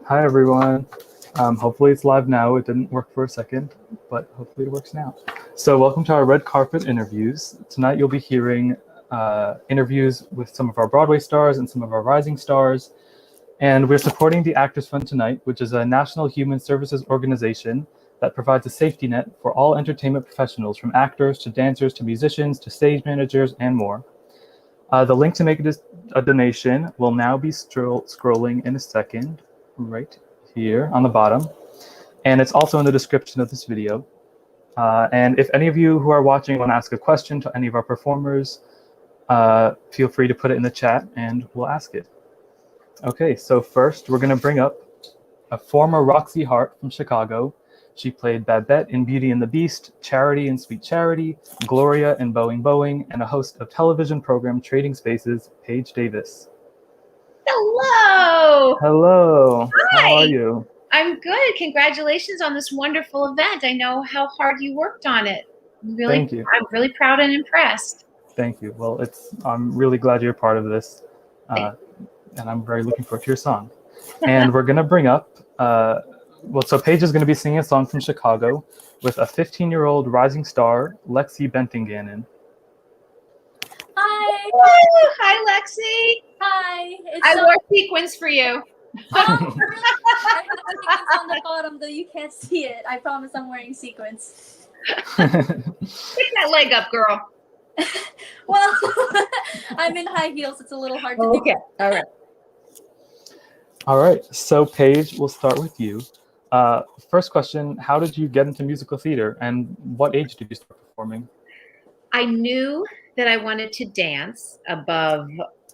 Hi, everyone. Hopefully it's live now. It didn't work for a second, but hopefully it works now. So welcome to our red carpet interviews. Tonight you'll be hearing interviews with some of our Broadway stars and some of our rising stars. And we're supporting the Actors Fund tonight, which is a national human services organization that provides a safety net for all entertainment professionals, from actors to dancers to musicians to stage managers and more. The link to make a donation will now be scrolling in a second, right here on the bottom. And it's also in the description of this video. And if any of you who are watching want to ask a question to any of our performers, feel free to put it in the chat and we'll ask it. Okay, so first we're going to bring up a former Roxy Hart from Chicago. She played Babette in Beauty and the Beast, Charity in Sweet Charity, Gloria in Boeing Boeing, and a host of television program Trading Spaces, Paige Davis. Hello. Hello. Hi. How are you? I'm good. Congratulations on this wonderful event. I know how hard you worked on it. Thank you. I'm really proud and impressed. Thank you. Well, I'm really glad you're part of this, and I'm very looking forward to your song. And we're going to bring up, so Paige is going to be singing a song from Chicago with a 15-year-old rising star, Lexi Bentinganen. Hi. Hi, Lexi. Hi. I wore sequins for you. I have sequins on the bottom, though you can't see it. I promise I'm wearing sequins. Pick that leg up, girl. Well, I'm in high heels. It's a little hard to Okay. All right. All right. So Paige, we'll start with you. First question, how did you get into musical theater and what age did you start performing? I knew that I wanted to dance above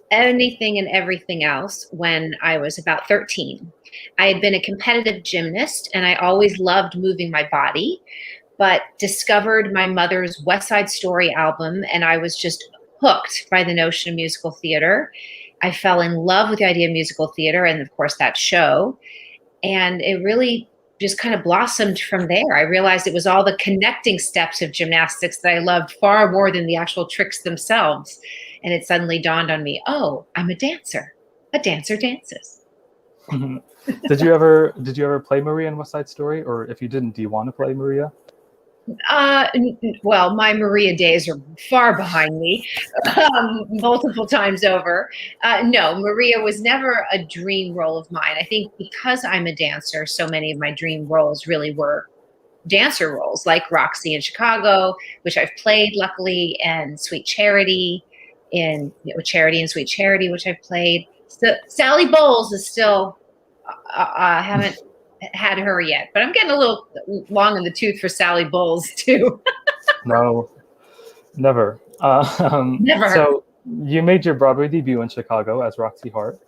anything and everything else when I was about 13. I had been a competitive gymnast and I always loved moving my body, but discovered my mother's West Side Story album and I was just hooked by the notion of musical theater. I fell in love with the idea of musical theater and of course that show. And it really just kind of blossomed from there. I realized it was all the connecting steps of gymnastics that I loved far more than the actual tricks themselves. And it suddenly dawned on me, oh, I'm a dancer. A dancer dances. Did you ever play Maria in West Side Story? Or if you didn't, do you want to play Maria? Well, my Maria days are far behind me, multiple times over. No, Maria was never a dream role of mine. I think because I'm a dancer, so many of my dream roles really were dancer roles, like Roxy in Chicago, which I've played, luckily, and Sweet Charity in Charity and Sweet Charity, which I've played. So Sally Bowles is still, I haven't had her yet, but I'm getting a little long in the tooth for Sally Bowles too. No, never. Never. So you made your Broadway debut in Chicago as Roxy Hart.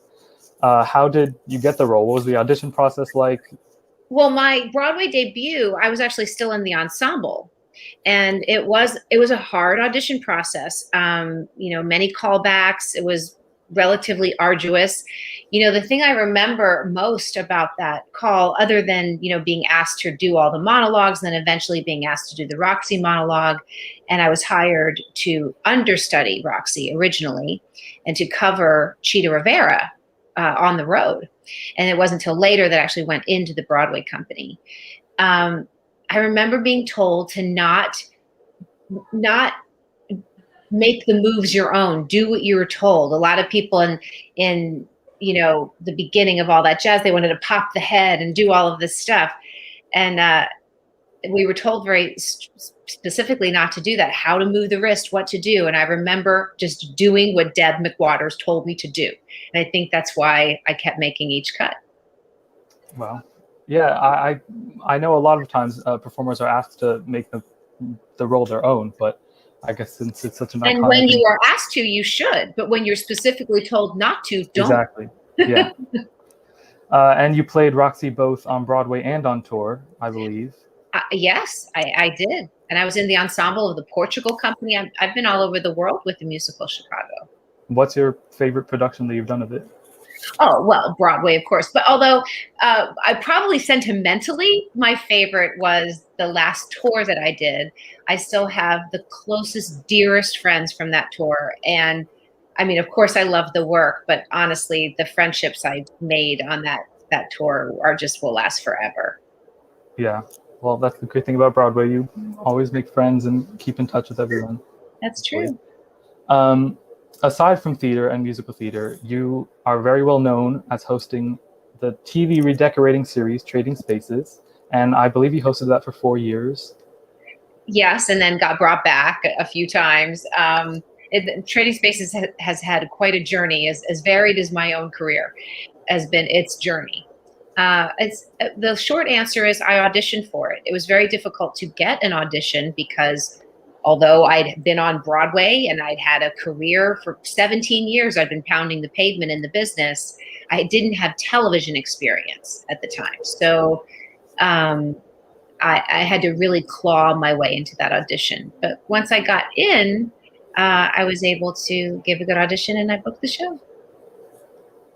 How did you get the role? What was the audition process like? Well, my Broadway debut, I was actually still in the ensemble. And it was a hard audition process. Many callbacks. It was relatively arduous. The thing I remember most about that call, other than, being asked to do all the monologues and then eventually being asked to do the Roxy monologue. And I was hired to understudy Roxy originally and to cover Chita Rivera on the road. And it wasn't until later that I actually went into the Broadway company. I remember being told to not make the moves your own. Do what you were told. A lot of people in the beginning of all that jazz, they wanted to pop the head and do all of this stuff. And we were told very specifically not to do that, how to move the wrist, what to do. And I remember just doing what Deb McWaters told me to do. And I think that's why I kept making each cut. Wow. Yeah, I know a lot of times performers are asked to make the role their own, but I guess since it's such an iconic... And when you are asked to, you should. But when you're specifically told not to, don't. Exactly, yeah. And you played Roxy both on Broadway and on tour, I believe. Yes, I did. And I was in the ensemble of the Portugal company. I've been all over the world with the musical Chicago. What's your favorite production that you've done of it? Oh, well, Broadway, of course. But although I probably sentimentally, my favorite was the last tour that I did. I still have the closest, dearest friends from that tour. And I mean, of course, I love the work, but honestly, the friendships I made on that that tour are just will last forever. Yeah. Well, that's the great thing about Broadway. You always make friends and keep in touch with everyone. That's true. Aside from theater and musical theater, you are very well known as hosting the TV redecorating series Trading Spaces, and I believe you hosted that for 4 years. Yes, and then got brought back a few times. Trading Spaces has had quite a journey, as varied as my own career has been its journey. The short answer is I auditioned for it. It was very difficult to get an audition because although I'd been on Broadway and I'd had a career for 17 years, I'd been pounding the pavement in the business, I didn't have television experience at the time. So I had to really claw my way into that audition. But once I got in, I was able to give a good audition and I booked the show.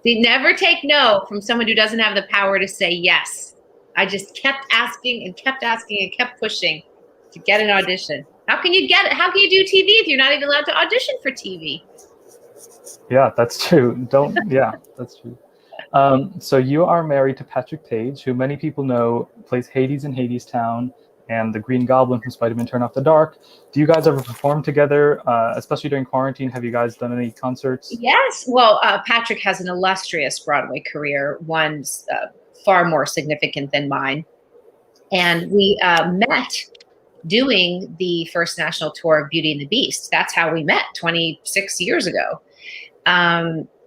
See, never take no from someone who doesn't have the power to say yes. I just kept asking and kept pushing to get an audition. How can you get it? How can you do TV if you're not even allowed to audition for TV? Yeah, that's true. That's true. So you are married to Patrick Page, who many people know plays Hades in Hadestown and the Green Goblin from Spider-Man Turn Off the Dark. Do you guys ever perform together, especially during quarantine? Have you guys done any concerts? Yes. Well, Patrick has an illustrious Broadway career, one far more significant than mine. And we met doing the first national tour of Beauty and the Beast. That's how we met 26 years ago.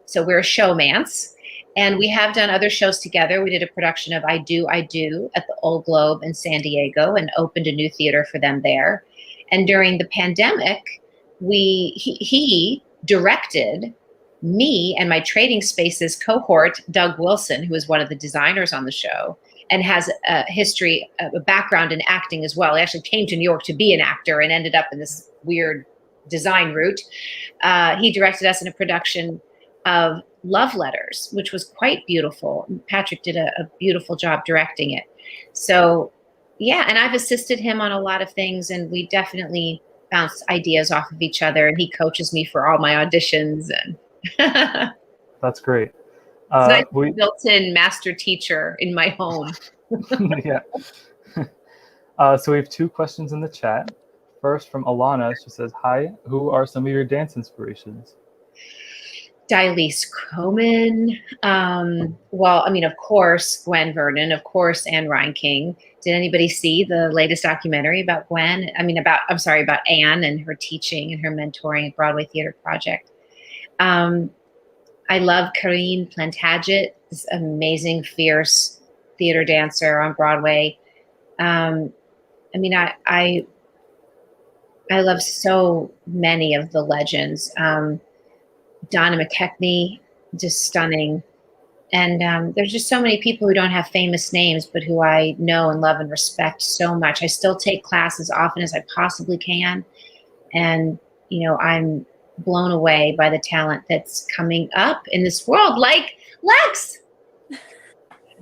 So we're a showmance. And we have done other shows together. We did a production of I Do at the Old Globe in San Diego and opened a new theater for them there. And during the pandemic, he directed me and my Trading Spaces cohort, Doug Wilson, who is one of the designers on the show and has a background in acting as well. He actually came to New York to be an actor and ended up in this weird design route. He directed us in a production of Love Letters, which was quite beautiful. Patrick did a beautiful job directing it. So, yeah, and I've assisted him on a lot of things, and we definitely bounce ideas off of each other, and he coaches me for all my auditions. And That's great. it's nice built-in master teacher in my home. Yeah. So we have 2 questions in the chat. First, from Alana, she says, "Hi, who are some of your dance inspirations?" Dilise Coman. Well, I mean, of course, Gwen Verdon, of course, Anne Reinking. Did anybody see the latest documentary about Gwen? about Anne and her teaching and her mentoring at Broadway Theater Project. I love Karine Plantagenet, this amazing, fierce theater dancer on Broadway. I love so many of the legends. Donna McKechnie, just stunning. And there's just so many people who don't have famous names, but who I know and love and respect so much. I still take class as often as I possibly can. And, I'm blown away by the talent that's coming up in this world, like Lex.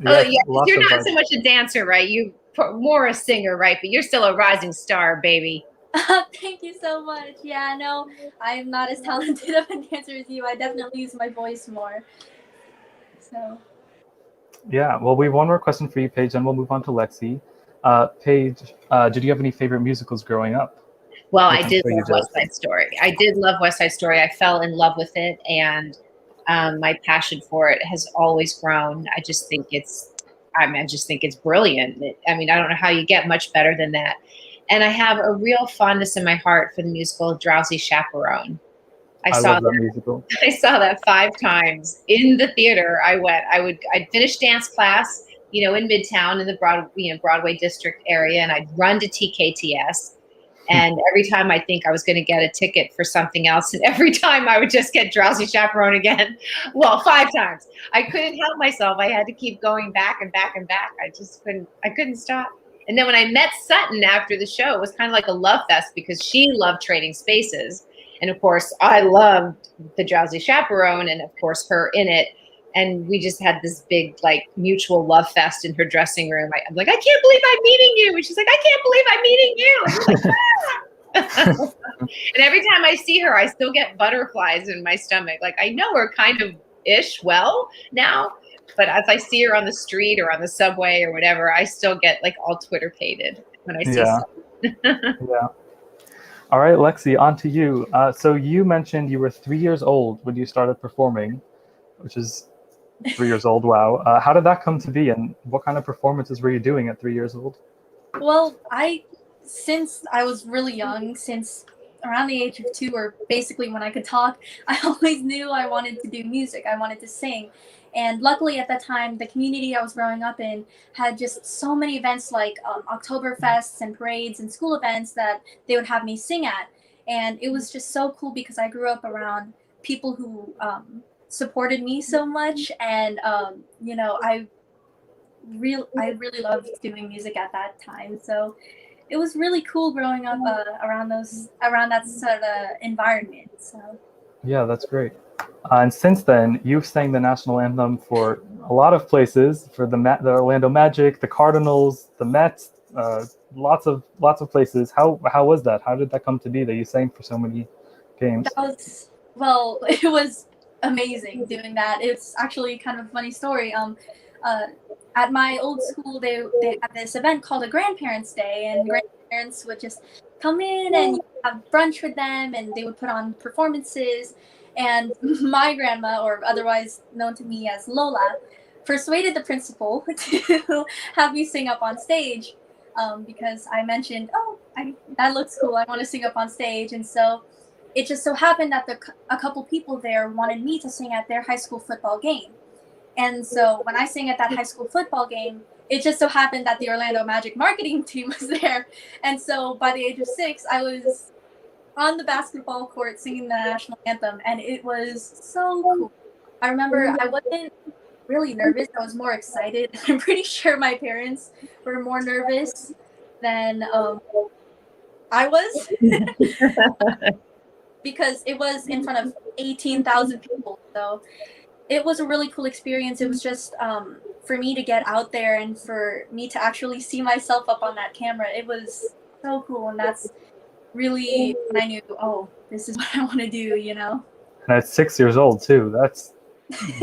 Yes, You're not so much a dancer, right? You more a singer, right? But you're still a rising star, baby. Thank you so much. Yeah, no, I'm not as talented of a dancer as you. I definitely use my voice more. So. Yeah, well, we have one more question for you, Paige, then we'll move on to Lexi. Paige, did you have any favorite musicals growing up? Well, I did love West Side Story. I fell in love with it, and my passion for it has always grown. I just think it's brilliant. I don't know how you get much better than that. And I have a real fondness in my heart for the musical Drowsy Chaperone. I love that musical. I saw that 5 times in the theater. I'd finish dance class, in Midtown in the Broadway district area, and I'd run to TKTS. And every time I think I was going to get a ticket for something else, and every time I would just get Drowsy Chaperone again. Well, 5 times. I couldn't help myself. I had to keep going back and back and back. I couldn't stop. And then when I met Sutton after the show, it was kind of like a love fest because she loved Trading Spaces. And of course, I loved the Drowsy Chaperone and of course her in it. And we just had this big mutual love fest in her dressing room. I'm like, I can't believe I'm meeting you. And she's like, I can't believe I'm meeting you. And I'm like, ah. And every time I see her, I still get butterflies in my stomach. I know her kind of ish well now, But as I see her on the street or on the subway or whatever, I still get like all Twitter pated when I see Yeah. Yeah. All right, Lexi, on to you. So you mentioned you were 3 years old when you started performing, which is 3 years old. Wow. How did that come to be, and what kind of performances were you doing at 3 years old? Well, since I was really young, since around the age of 2, or basically when I could talk, I always knew I wanted to do music. I wanted to sing. And luckily at that time, the community I was growing up in had just so many events like Oktoberfests and parades and school events that they would have me sing at. And it was just so cool because I grew up around people who supported me so much. And, I really loved doing music at that time. So it was really cool growing up around that sort of environment. So Yeah, that's great. And since then, you've sang the national anthem for a lot of places, for the Orlando Magic, the Cardinals, the Mets, lots of places. How was that? How did that come to be that you sang for so many games? it was amazing doing that. It's actually kind of a funny story. At my old school, they had this event called a Grandparents' Day, and grandparents would just come in and have brunch with them, and they would put on performances. And my grandma, or otherwise known to me as Lola, persuaded the principal to have me sing up on stage because I mentioned, that looks cool. I want to sing up on stage. And so it just so happened that a couple people there wanted me to sing at their high school football game. And so when I sang at that high school football game, it just so happened that the Orlando Magic marketing team was there. And so by the age of 6, I was on the basketball court singing the national anthem, and it was so cool. I remember I wasn't really nervous. I was more excited. I'm pretty sure my parents were more nervous than I was because it was in front of 18,000 people. So it was a really cool experience. It was just for me to get out there and for me to actually see myself up on that camera. It was so cool, and that's really when I knew, this is what I want to do, And at 6 years old too. That's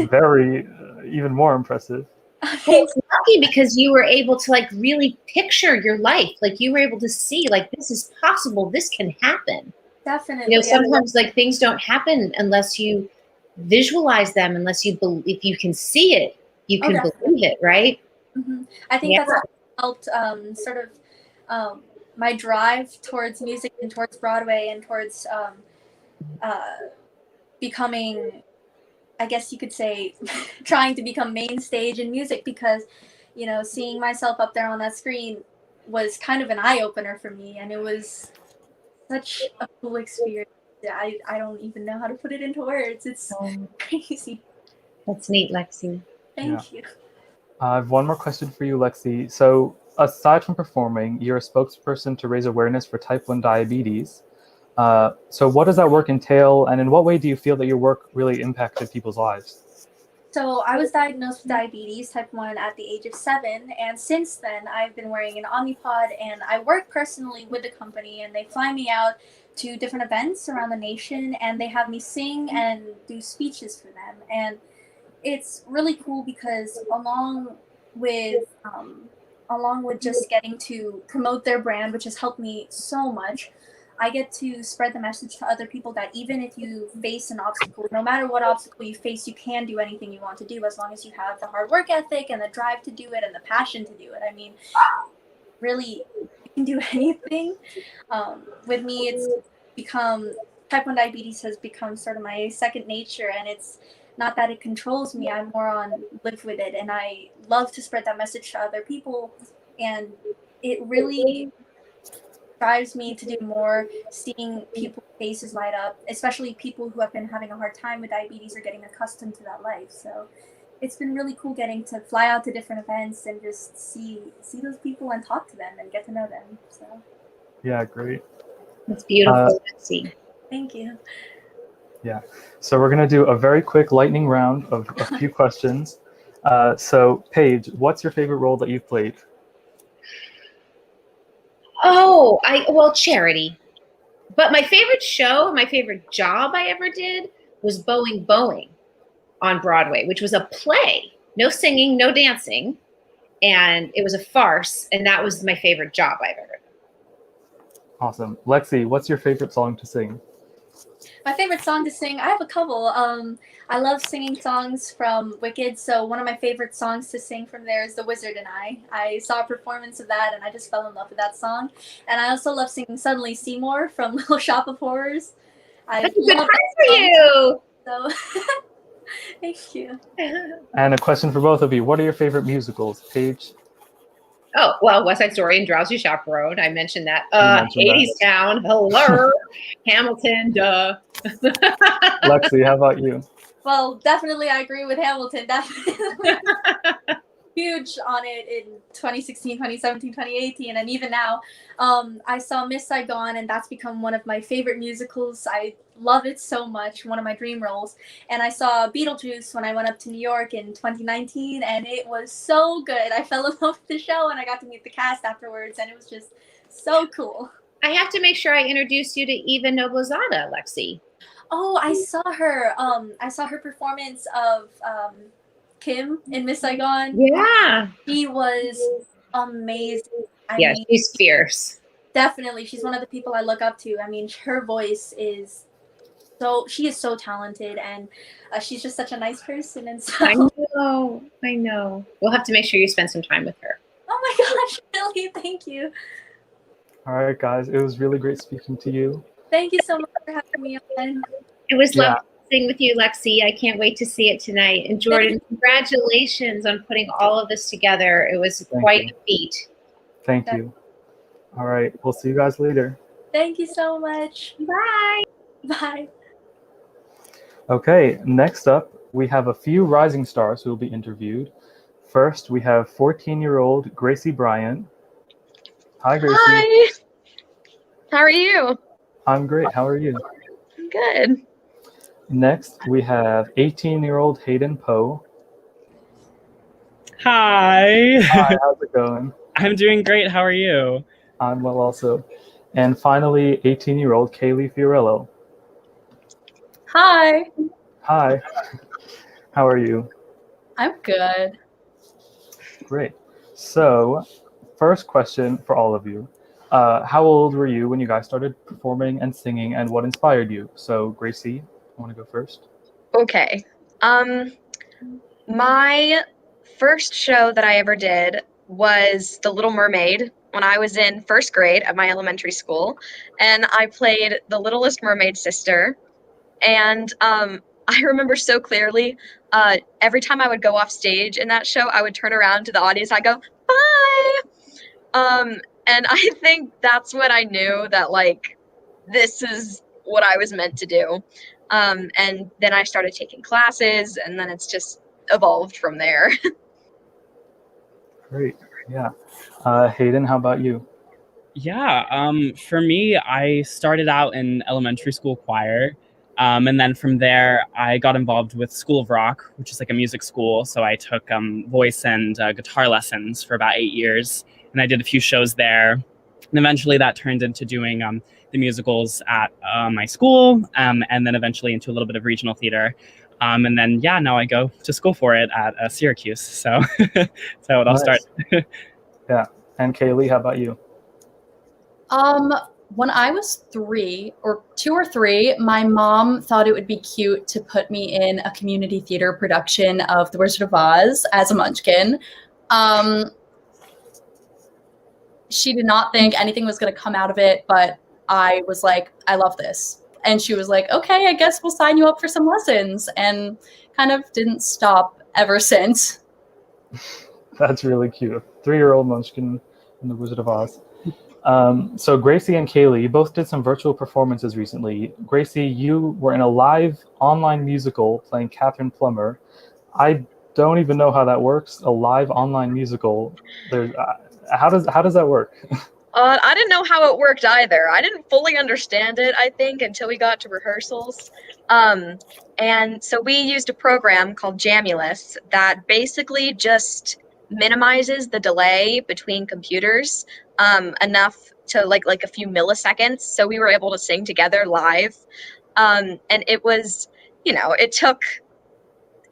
very even more impressive. Well, it's lucky because you were able to like really picture your life. Like you were able to see like this is possible. This can happen. Definitely. Sometimes like things don't happen unless you visualize them, unless you believe. If you can see it, you can believe it, right? Mm-hmm. I think that's what helped sort of my drive towards music and towards Broadway and towards becoming, I guess you could say, trying to become main stage in music, because seeing myself up there on that screen was kind of an eye-opener for me, and it was such a cool experience. I don't even know how to put it into words. It's crazy. That's neat, Lexi. Thank you. I have one more question for you, Lexi. So aside from performing, you're a spokesperson to raise awareness for type 1 diabetes. So what does that work entail, and in what way do you feel that your work really impacted people's lives? So I was diagnosed with diabetes type 1 at the age of 7, and since then I've been wearing an Omnipod, and I work personally with the company, and they fly me out to different events around the nation, and they have me sing and do speeches for them. And it's really cool because along with just getting to promote their brand, which has helped me so much, I get to spread the message to other people that even if you face an obstacle, no matter what obstacle you face, you can do anything you want to do as long as you have the hard work ethic and the drive to do it and the passion to do it. I mean, really, you can do anything. With me, it's become, type 1 diabetes has become sort of my second nature, and it's not that it controls me. I'm more on live with it, and I love to spread that message to other people, and it really drives me to do more, seeing people's faces light up, especially people who have been having a hard time with diabetes or getting accustomed to that life. So it's been really cool getting to fly out to different events and just see those people and talk to them and get to know them. So yeah, great. It's beautiful to see. Thank you. Yeah, so we're going to do a very quick lightning round of a few questions. So Paige, what's your favorite role that you've played? Well, Charity. But my favorite show, my favorite job I ever did was Boeing on Broadway, which was a play no singing, no dancing. And it was a farce. And that was my favorite job I've ever done. Awesome. Lexi, what's your favorite song to sing? My favorite song to sing, I have a couple. I love singing songs from Wicked, so one of my favorite songs to sing from there is The Wizard and I. I saw a performance of that, and I just fell in love with that song. And I also love singing Suddenly Seymour from Little Shop of Horrors. I That's a good love time that for song, you. so thank you. And a question for both of you. What are your favorite musicals? Paige? Oh, well, West Side Story and Drowsy Chaperone. I mentioned that. mentioned that. Hades Town. Hello. Hamilton. Duh. Lexi, how about you? Well, definitely I agree with Hamilton. Definitely. Huge on it in 2016, 2017, 2018, and even now. I saw Miss Saigon, and that's become one of my favorite musicals. I love it so much, one of my dream roles. And I saw Beetlejuice when I went up to New York in 2019, and it was so good. I fell in love with the show, and I got to meet the cast afterwards, and it was just so cool. I have to make sure I introduce you to Eva Noblezada, Lexi. Oh, I saw her. I saw her performance of Kim in Miss Saigon. Yeah. She was amazing. I Yeah, mean, she's fierce. definitely, she's one of the people I look up to. I mean, her voice is she is so talented, and she's just such a nice person. And so, I know. We'll have to make sure you spend some time with her. oh my gosh, really, thank you. All right, guys. It was really great speaking to you. Thank you so much for having me on. It was lovely to sing with you, Lexi. I can't wait to see it tonight. And Jordan, congratulations on putting all of this together. It was quite a feat. Thank you. All right. We'll see you guys later. Thank you so much. Bye. Bye. Okay, next up, we have a few rising stars who will be interviewed. First, we have 14-year-old Gracie Bryant. Hi, Gracie. Hi. How are you? I'm great. How are you? I'm good. Next, we have 18-year-old Hayden Poe. Hi. Hi, how's it going? I'm doing great. How are you? I'm well also. And finally, 18-year-old Kaylee Fiorello. Hi. Hi. How are you? I'm good. Great. So, first question for all of you. How old were you when you guys started performing and singing, and what inspired you? So, Gracie, I want to go first. Okay. My first show that I ever did was The Little Mermaid when I was in first grade at my elementary school, and I played the Littlest Mermaid sister. And I remember so clearly, every time I would go off stage in that show, I would turn around to the audience, I go, bye! And I think that's when I knew that, like, this is what I was meant to do. And then I started taking classes, and then it's just evolved from there. Great. Yeah. Hayden, how about you? Yeah. For me, I started out in elementary school choir. And then from there, I got involved with School of Rock, which is like a music school. So I took voice and guitar lessons for about 8 years. And I did a few shows there. And eventually that turned into doing the musicals at my school, and then eventually into a little bit of regional theater. And then, now I go to school for it at Syracuse. So that's how it all started. Yeah. And Kaylee, how about you? When I was 2 or 3, my mom thought it would be cute to put me in a community theater production of The Wizard of Oz as a munchkin. She did not think anything was going to come out of it, but I was like, I love this. And she was like, okay, I guess we'll sign you up for some lessons, and kind of didn't stop ever since. That's really cute. 3-year-old munchkin in The Wizard of Oz. So Gracie and Kaylee, you both did some virtual performances recently. Gracie, you were in a live online musical playing Catherine Plummer. I don't even know how that works. A live online musical. How does that work? I didn't know how it worked either. I didn't fully understand it, I think, until we got to rehearsals. And so we used a program called Jamulus that basically just minimizes the delay between computers enough to like a few milliseconds. So we were able to sing together live. And it was, it took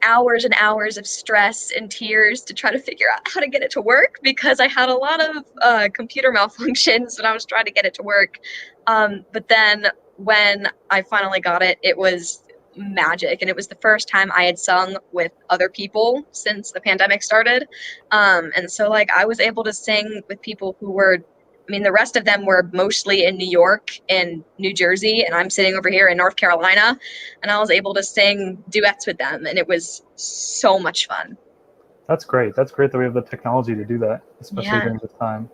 hours and hours of stress and tears to try to figure out how to get it to work because I had a lot of computer malfunctions when I was trying to get it to work. But then when I finally got it, it was magic. And it was the first time I had sung with other people since the pandemic started. And so like I was able to sing with people who were, I mean, the rest of them were mostly in New York and New Jersey, and I'm sitting over here in North Carolina, and I was able to sing duets with them, and it was so much fun. That's great. That's great that we have the technology to do that, especially Yeah. during this time.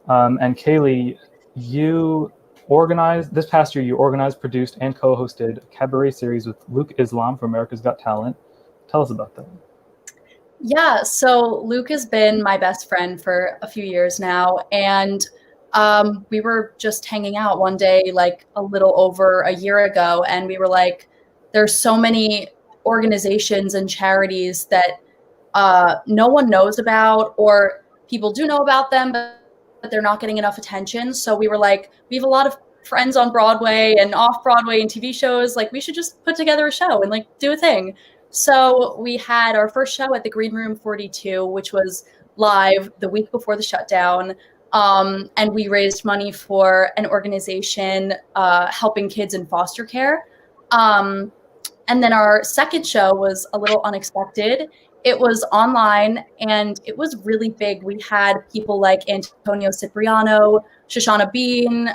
And Kaylee, this past year, you organized, produced, and co-hosted a cabaret series with Luke Islam from America's Got Talent. Tell us about that. Yeah, so Luke has been my best friend for a few years now, and we were just hanging out one day, like a little over a year ago, and we were like, there's so many organizations and charities that no one knows about, or people do know about them, but they're not getting enough attention. So we were like, we have a lot of friends on Broadway and off Broadway and TV shows. Like, we should just put together a show and like do a thing. So we had our first show at the Green Room 42, which was live the week before the shutdown. And we raised money for an organization helping kids in foster care. And then our second show was a little unexpected. It was online, and it was really big. We had people like Antonio Cipriano, Shoshana Bean,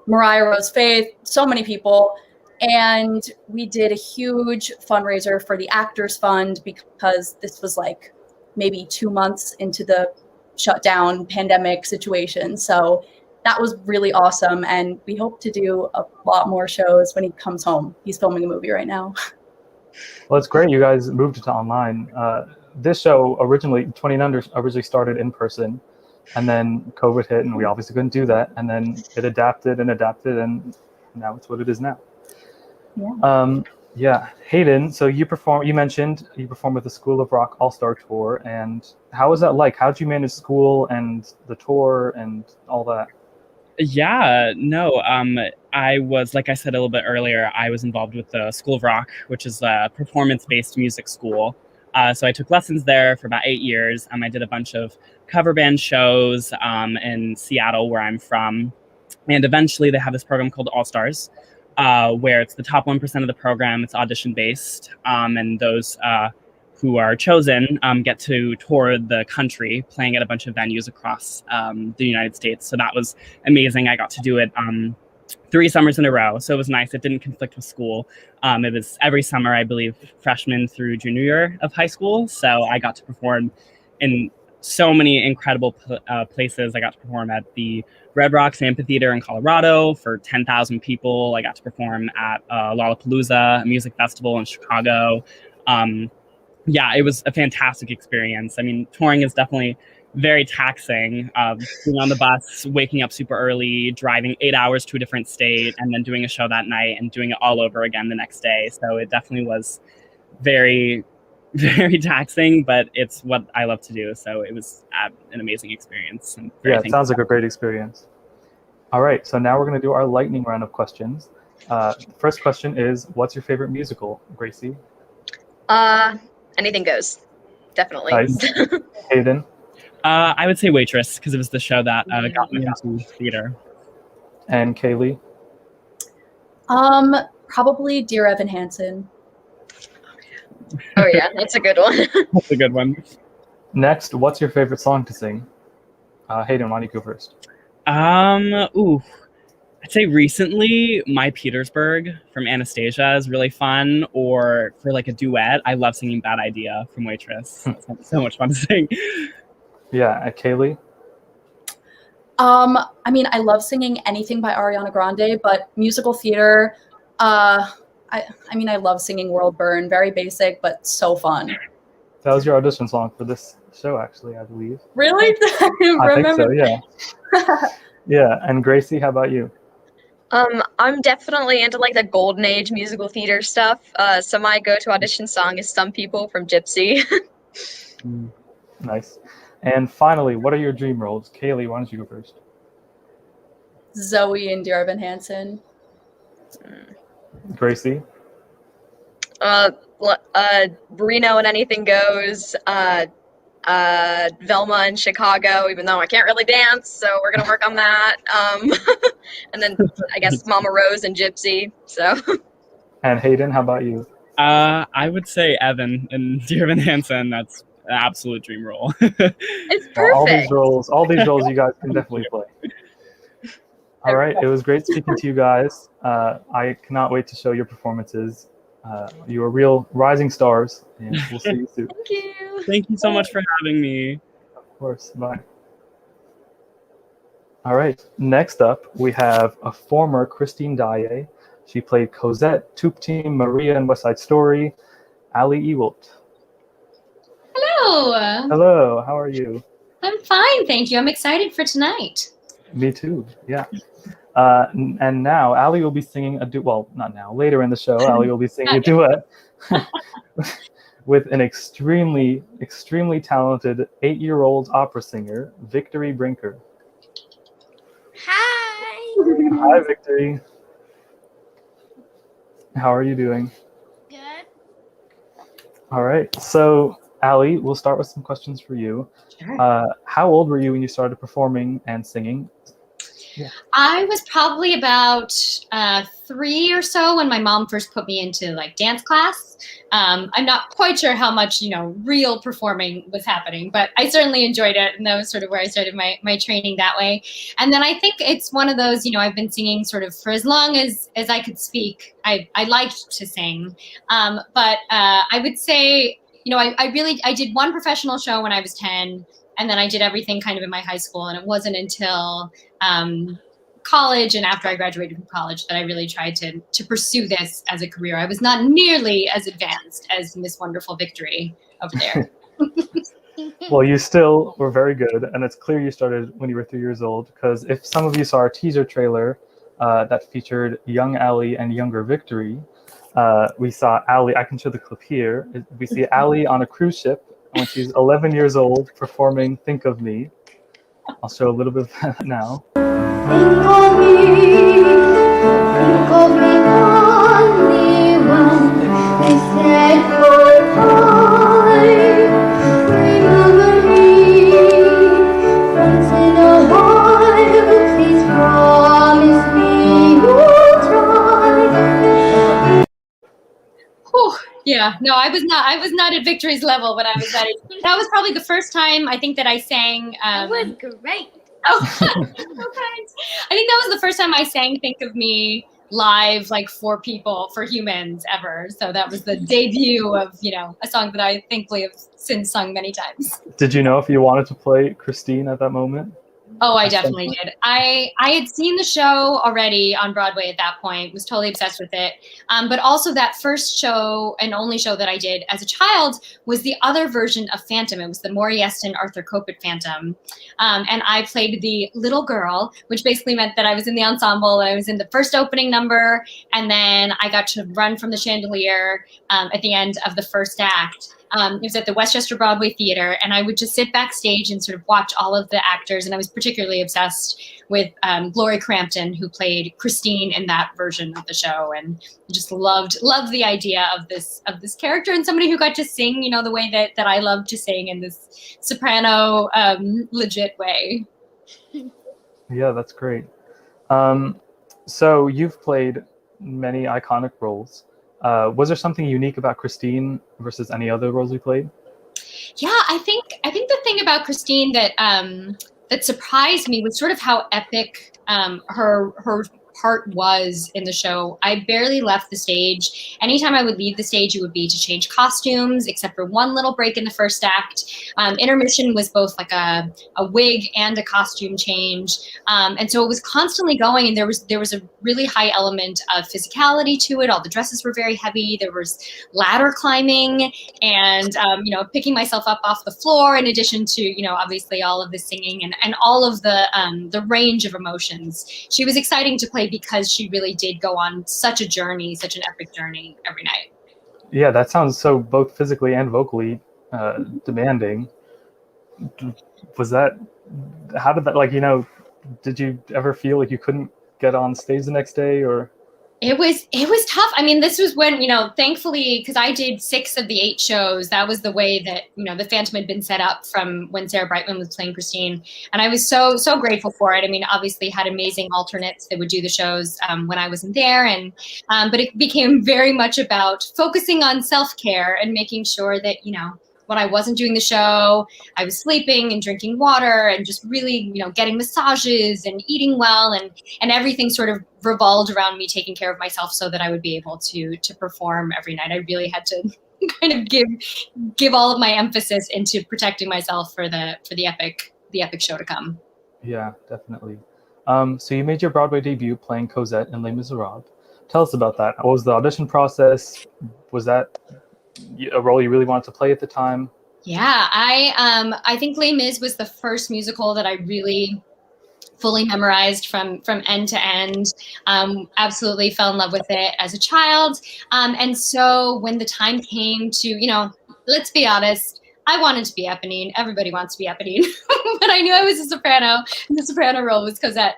Mariah Rose Faith, so many people. And we did a huge fundraiser for the Actors Fund because this was like maybe 2 months into the shutdown pandemic situation. So that was really awesome. And we hope to do a lot more shows when he comes home. He's filming a movie right now. Well, it's great you guys moved to online. This show originally, 29 originally started in person, and then COVID hit, and we obviously couldn't do that. And then it adapted, and now it's what it is now. Yeah. Hayden, so you mentioned you performed with the School of Rock All-Star Tour, and how was that like? How did you manage school and the tour and all that? Yeah, no, I was, like I said a little bit earlier, I was involved with the School of Rock, which is a performance-based music school. So I took lessons there for about 8 years. I did a bunch of cover band shows in Seattle, where I'm from. And eventually they have this program called All Stars, where it's the top 1% of the program. It's audition-based, and those who are chosen get to tour the country, playing at a bunch of venues across the United States. So that was amazing. I got to do it 3 summers in a row. So it was nice. It didn't conflict with school. It was every summer, I believe, freshman through junior year of high school. So I got to perform in so many incredible places. I got to perform at the Red Rocks Amphitheater in Colorado for 10,000 people. I got to perform at Lollapalooza, a music festival in Chicago. Yeah, it was a fantastic experience. I mean, touring is definitely very taxing. Being on the bus, waking up super early, driving 8 hours to a different state, and then doing a show that night and doing it all over again the next day. So it definitely was very, very taxing, but it's what I love to do. So it was an amazing experience. Yeah, it sounds like a great experience. All right, so now we're going to do our lightning round of questions. The first question is, what's your favorite musical, Gracie? Anything goes, definitely. Nice. Hayden? I would say Waitress, because it was the show that got me into theater. And Kaylee? Probably Dear Evan Hansen. Oh yeah, that's a good one. That's a good one. Next, what's your favorite song to sing? Hayden, why don't you go first? I'd say recently, My Petersburg from Anastasia is really fun. Or for like a duet, I love singing Bad Idea from Waitress. It's so much fun to sing. Yeah, Kaylee? I mean, I love singing anything by Ariana Grande, but musical theater, I mean, I love singing World Burn. Very basic, but so fun. That was your audition song for this show, actually, I believe. Really? I think so, yeah. Yeah, and Gracie, how about you? I'm definitely into like the golden age musical theater stuff. So my go-to audition song is Some People from Gypsy. Nice. And finally, what are your dream roles? Kaylee, why don't you go first? Zoe and Dear Evan Hansen. Gracie? Reno and Anything Goes, Velma in Chicago, even though I can't really dance, so we're gonna work on that. And then I guess Mama Rose and Gypsy. So. And Hayden, how about you? I would say Evan and Dear Evan Hansen. That's an absolute dream role. It's perfect. Well, all these roles you guys can definitely play. All right, it was great speaking to you guys. I cannot wait to show your performances. You are real rising stars, and we'll see you soon. Thank you. Thank you so much for having me. Of course, bye. All right, next up, we have a former Christine Daae. She played Cozette, Toop Team, Maria in West Side Story, Ali Ewoldt. Hello. Hello, how are you? I'm fine, thank you. I'm excited for tonight. Me too, yeah. And now Ali will be singing a duet. Well, not now. Later in the show, Ali will be singing a duet with an extremely, extremely talented 8-year-old opera singer, Victory Brinker. Hi. Hi, Victory. How are you doing? Good. All right. So, Ali, we'll start with some questions for you. Sure. How old were you when you started performing and singing? Yeah. I was probably about 3 or so when my mom first put me into like dance class. I'm not quite sure how much, real performing was happening, but I certainly enjoyed it. And that was sort of where I started my training that way. And then I think it's one of those, I've been singing sort of for as long as I could speak. I liked to sing. But I would say, I did one professional show when I was 10. And then I did everything kind of in my high school. And it wasn't until college and after I graduated from college that I really tried to pursue this as a career. I was not nearly as advanced as Miss Wonderful Victory over there. Well, you still were very good. And it's clear you started when you were 3 years old, because if some of you saw our teaser trailer that featured young Ali and younger Victory, we saw Ali. I can show the clip here. We see Ali on a cruise ship when she's 11 years old performing Think of Me. I'll show a little bit of that now. Think of me only when we said goodbye. Remember me once in a while. Please promise me you'll try. Whew. Yeah, no, I was not at Victory's level, but I was at it. That was probably the first time I think that I sang. That was great. Oh, so kind. I think that was the first time I sang Think of Me live, like for people, for humans ever. So that was the debut of, a song that I thankfully have since sung many times. Did you know if you wanted to play Christine at that moment? Oh, I definitely did. I had seen the show already on Broadway at that point, was totally obsessed with it. But also that first show and only show that I did as a child was the other version of Phantom. It was the Maury Eston, Arthur Kopit Phantom. And I played the little girl, which basically meant that I was in the ensemble. I was in the first opening number, and then I got to run from the chandelier at the end of the first act. It was at the Westchester Broadway Theater, and I would just sit backstage and sort of watch all of the actors. And I was particularly obsessed with Glory Crampton, who played Christine in that version of the show, and just loved the idea of this character and somebody who got to sing, the way that I love to sing in this soprano legit way. Yeah, that's great. So you've played many iconic roles. Was there something unique about Christine versus any other roles you played? Yeah, I think the thing about Christine that that surprised me was sort of how epic her part was in the show. I barely left the stage. Anytime I would leave the stage, it would be to change costumes, except for one little break in the first act. Intermission was both like a wig and a costume change. And so it was constantly going, and there was a really high element of physicality to it. All the dresses were very heavy. There was ladder climbing and, picking myself up off the floor, in addition to, obviously all of the singing and all of the range of emotions. She was exciting to play because she really did go on such a journey, such an epic journey every night. Yeah, that sounds so both physically and vocally demanding. Was that, how did that, did you ever feel like you couldn't get on stage the next day, or? It was tough. I mean, this was when, thankfully, because I did 6 of the 8 shows, that was the way that, the Phantom had been set up from when Sarah Brightman was playing Christine. And I was so grateful for it. I mean, obviously had amazing alternates that would do the shows when I wasn't there. And but it became very much about focusing on self-care and making sure that, when I wasn't doing the show, I was sleeping and drinking water and just really, getting massages and eating well, and everything sort of revolved around me taking care of myself so that I would be able to perform every night. I really had to kind of give all of my emphasis into protecting myself for the epic show to come. Yeah, definitely. So you made your Broadway debut playing Cozette in Les Miserables. Tell us about that. What was the audition process? Was that a role you really wanted to play at the time? Yeah, I think Les Mis was the first musical that I really fully memorized from end to end. Absolutely fell in love with it as a child. And so when the time came to, let's be honest, I wanted to be Eponine. Everybody wants to be Eponine. But I knew I was a soprano, and the soprano role was Cozette.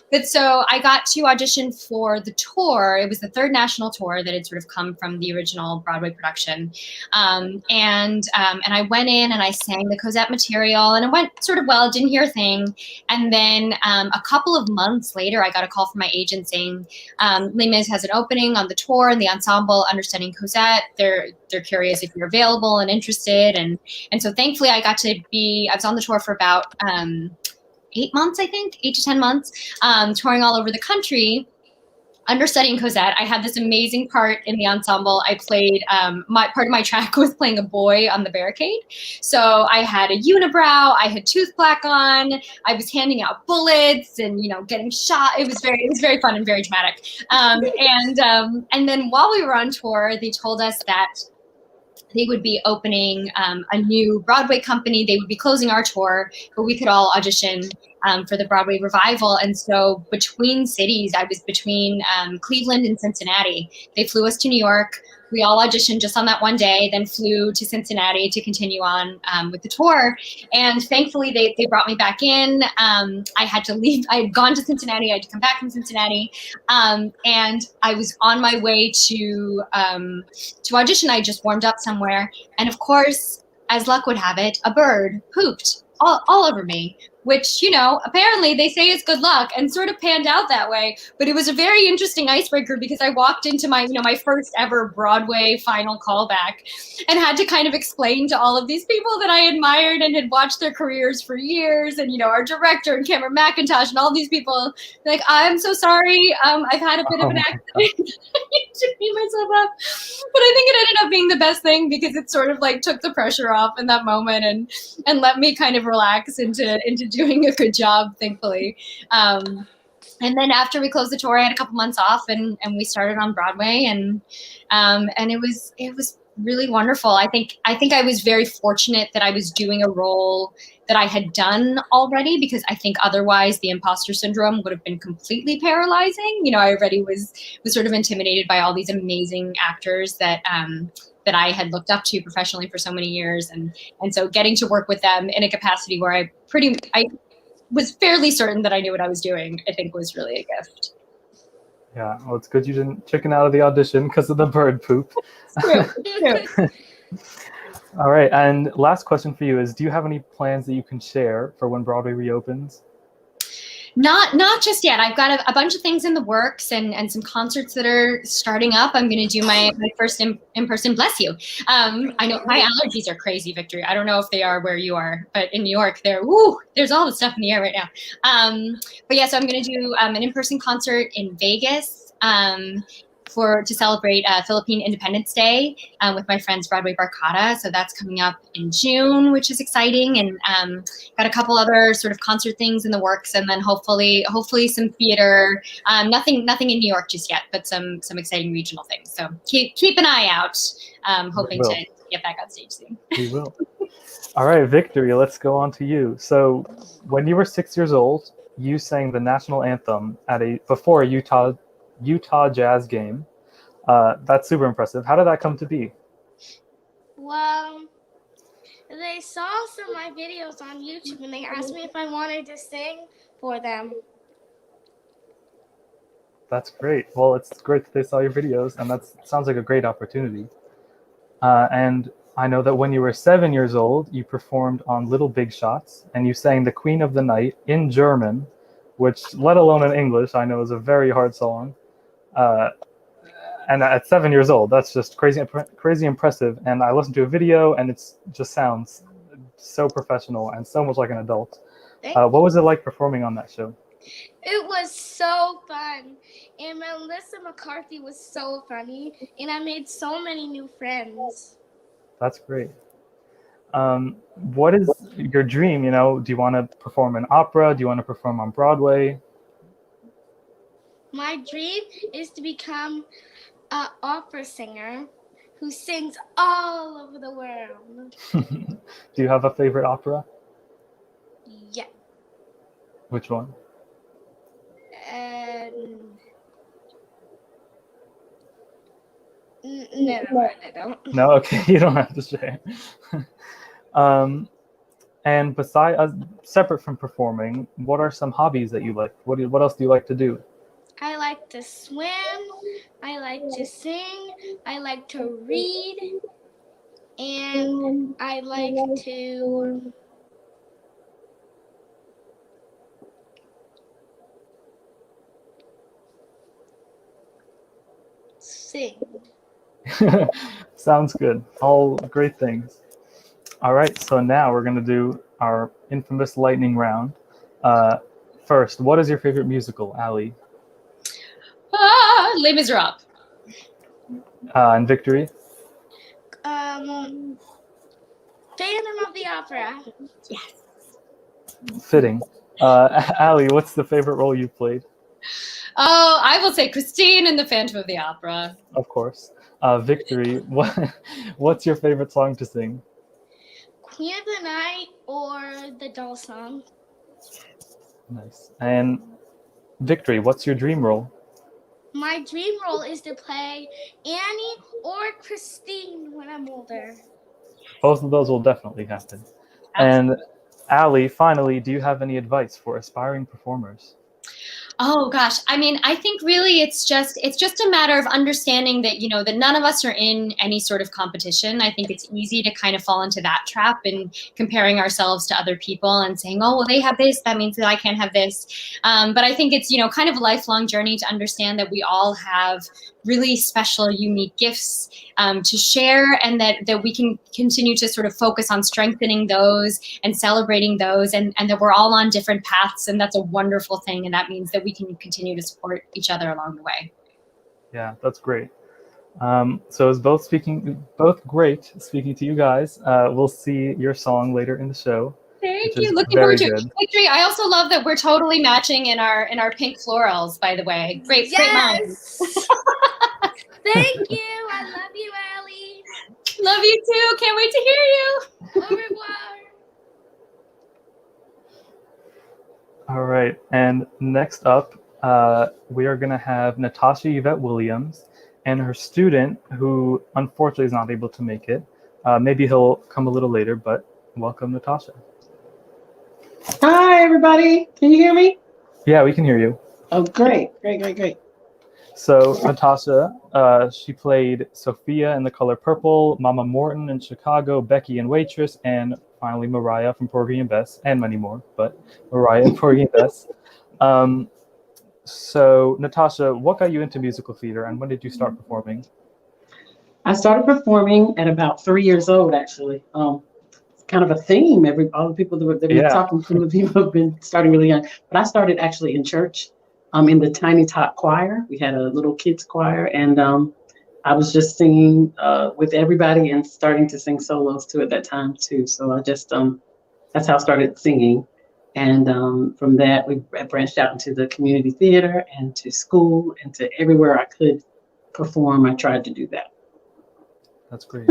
But so I got to audition for the tour. It was the 3rd national tour that had sort of come from the original Broadway production. And I went in and I sang the Cozette material, and it went sort of well. Didn't hear a thing. And then a couple of months later, I got a call from my agent saying, Les Mis has an opening on the tour and the ensemble, Understanding Cozette. They're curious if you're available and interested. And so thankfully I was on the tour for about 8 months, I think, 8 to 10 months, touring all over the country. Understudying Cozette, I had this amazing part in the ensemble. I played, part of my track was playing a boy on the barricade. So I had a unibrow, I had tooth black on, I was handing out bullets and, getting shot. It was very fun and very dramatic. And then while we were on tour, they told us that they would be opening a new Broadway company. They would be closing our tour, but we could all audition for the Broadway revival. And so between cities, I was between Cleveland and Cincinnati. They flew us to New York. We all auditioned just on that one day, then flew to Cincinnati to continue on with the tour. And thankfully, they brought me back in. I had to leave. I had gone to Cincinnati. I had to come back from Cincinnati. And I was on my way to audition. I just warmed up somewhere. And of course, as luck would have it, a bird pooped all over me, which, apparently they say is good luck, and sort of panned out that way. But it was a very interesting icebreaker because I walked into my, my first ever Broadway final callback and had to kind of explain to all of these people that I admired and had watched their careers for years, and, our director and Cameron McIntosh and all these people, like, I'm so sorry, I've had a bit of an accident. To beat myself up. But I think it ended up being the best thing because it sort of like took the pressure off in that moment and let me kind of relax into doing a good job, thankfully. And then after we closed the tour, I had a couple months off and we started on Broadway, and it was really wonderful. I think I was very fortunate that I was doing a role that I had done already, because I think otherwise the imposter syndrome would have been completely paralyzing. I already was sort of intimidated by all these amazing actors that I had looked up to professionally for so many years, and so getting to work with them in a capacity where I was fairly certain that I knew what I was doing, I think was really a gift. Yeah, well, it's good you didn't chicken out of the audition because of the bird poop. It's true. All right, and last question for you is, do you have any plans that you can share for when Broadway reopens? Not just yet. I've got a bunch of things in the works and some concerts that are starting up. I'm going to do my first in-person, bless you. I know my allergies are crazy, Victory. I don't know if they are where you are, but in New York, there's all the stuff in the air right now. But yeah, so I'm going to do an in-person concert in Vegas to celebrate Philippine Independence Day with my friends Broadway Barkada. So that's coming up in June, which is exciting, and got a couple other sort of concert things in the works, and then hopefully some theater. Nothing in New York just yet, but some exciting regional things. So keep an eye out. Hoping to get back on stage soon. We will. All right, Victory, let's go on to you. So when you were 6 years old, you sang the national anthem before a Utah Jazz game. That's super impressive. How did that come to be? Well, they saw some of my videos on YouTube and they asked me if I wanted to sing for them. That's great. Well, it's great that they saw your videos, and that sounds like a great opportunity. And I know that when you were 7 years old, you performed on Little Big Shots, and you sang The Queen of the Night in German, which, let alone in English, I know is a very hard song. And at 7 years old, that's just crazy impressive. And I listened to a video, and it just sounds so professional and so much like an adult. What was it like performing on that show? It was so fun. And Melissa McCarthy was so funny. And I made so many new friends. That's great. What is your dream? You know, do you want to perform in opera? Do you want to perform on Broadway? My dream is to become an opera singer who sings all over the world. Do you have a favorite opera? Yeah. Which one? Never mind, I don't. No, okay, you don't have to share. And separate from performing, what are some hobbies that you like? What else do you like to do? I like to swim. I like to sing. I like to read. And I like to sing. Sounds good. All great things. All right, so now we're going to do our infamous lightning round. First, what is your favorite musical, Allie? Les Miserables. And Victory? Phantom of the Opera. Yes. Fitting. Allie, what's the favorite role you've played? Oh, I will say Christine in the Phantom of the Opera. Of course. Victory, what's your favorite song to sing? Queen of the Night or the Doll Song. Nice. And Victory, what's your dream role? My dream role is to play Annie or Christine when I'm older. Both of those will definitely happen. And Allie, finally, do you have any advice for aspiring performers? Oh gosh, I mean, I think really it's just a matter of understanding that, you know, that none of us are in any sort of competition. I think it's easy to kind of fall into that trap and comparing ourselves to other people and saying, oh, well, they have this, that means that I can't have this. But I think it's, you know, kind of a lifelong journey to understand that we all have really special, unique gifts to share, and that we can continue to sort of focus on strengthening those and celebrating those, and that we're all on different paths, and that's a wonderful thing, and that means that we can continue to support each other along the way. Yeah, that's great. So it's both great speaking to you guys. We'll see your song later in the show. Thank you. Looking forward to it. Victory. I also love that we're totally matching in our pink florals, by the way. Great, great minds. Thank you. I love you, Allie. Love you too. Can't wait to hear you. Au revoir. All right. And next up, we are going to have Natasha Yvette Williams and her student, who unfortunately is not able to make it. Maybe he'll come a little later, but welcome, Natasha. Hi, everybody. Can you hear me? Yeah, we can hear you. Oh, great. So Natasha, she played Sophia in The Color Purple, Mama Morton in Chicago, Becky in Waitress, and finally Mariah from Porgy and Bess, and many more, but Mariah and Porgy and Bess. So Natasha, what got you into musical theater, and when did you start performing? I started performing at about 3 years old, actually. It's kind of a theme. All the people that we're talking to, the people have been starting really young. But I started actually in church, in the Tiny Tot Choir. We had a little kids choir, and I was just singing with everybody and starting to sing solos too at that time too. So I just that's how I started singing. And from that, we branched out into the community theater and to school and to everywhere I could perform. I tried to do that. That's great.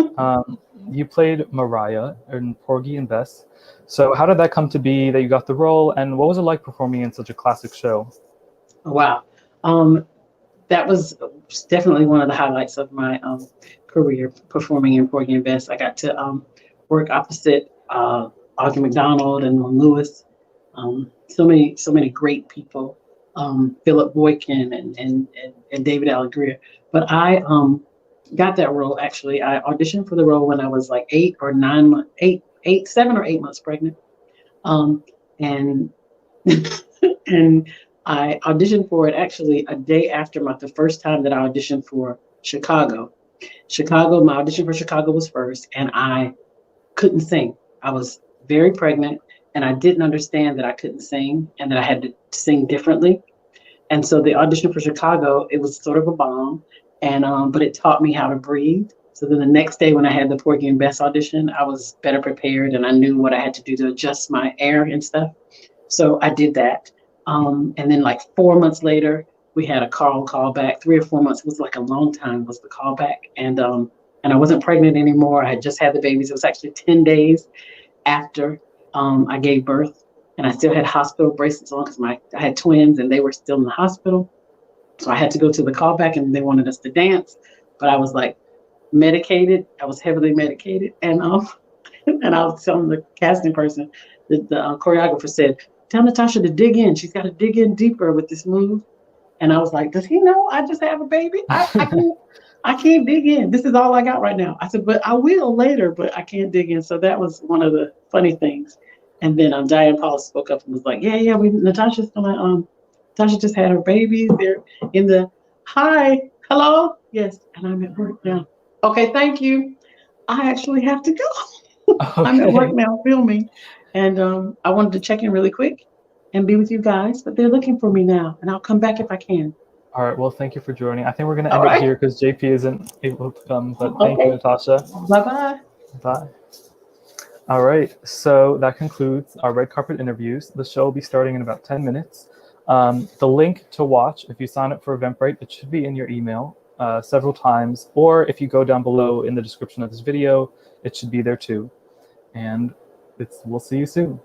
You played Mariah in Porgy and Bess. So how did that come to be that you got the role, and what was it like performing in such a classic show? Oh, wow. That was definitely one of the highlights of my career, performing in Porgy and Bess. I got to work opposite Audrey McDonald and Lewis. So many great people Philip Boykin and David Allegria. But I got that role actually. I auditioned for the role when I was like 7 or 8 months pregnant. And and I auditioned for it actually a day after the first time that I auditioned for Chicago. My audition for Chicago was first, and I couldn't sing. I was very pregnant, and I didn't understand that I couldn't sing and that I had to sing differently. And so the audition for Chicago, it was sort of a bomb, and but it taught me how to breathe. So then the next day when I had the Porgy and Bess audition, I was better prepared, and I knew what I had to do to adjust my air and stuff. So I did that. And then like 4 months later, we had a call back. 3 or 4 months, it was like a long time was the callback. And I wasn't pregnant anymore. I had just had the babies. It was actually 10 days after I gave birth. And I still had hospital bracelets on because I had twins and they were still in the hospital. So I had to go to the callback and they wanted us to dance. But I was like medicated. I was heavily medicated. And and I was telling the casting person, the choreographer said, tell Natasha to dig in. She's got to dig in deeper with this move. And I was like, does he know I just have a baby? I can't dig in. This is all I got right now. I said, but I will later, but I can't dig in. So that was one of the funny things. And then Diane Paula spoke up and was like, yeah, Natasha just had her baby. They're in the, hi, hello? Yes, and I'm at work now. Okay, thank you. I actually have to go. Okay. I'm at work now filming. And I wanted to check in really quick and be with you guys, but they're looking for me now, and I'll come back if I can. All right. Well, thank you for joining. I think we're going to end it here because JP isn't able to come, but thank you, Natasha. Bye-bye. Bye. All right. So that concludes our red carpet interviews. The show will be starting in about 10 minutes. The link to watch, if you sign up for Eventbrite, it should be in your email several times, or if you go down below in the description of this video, it should be there too. And we'll see you soon.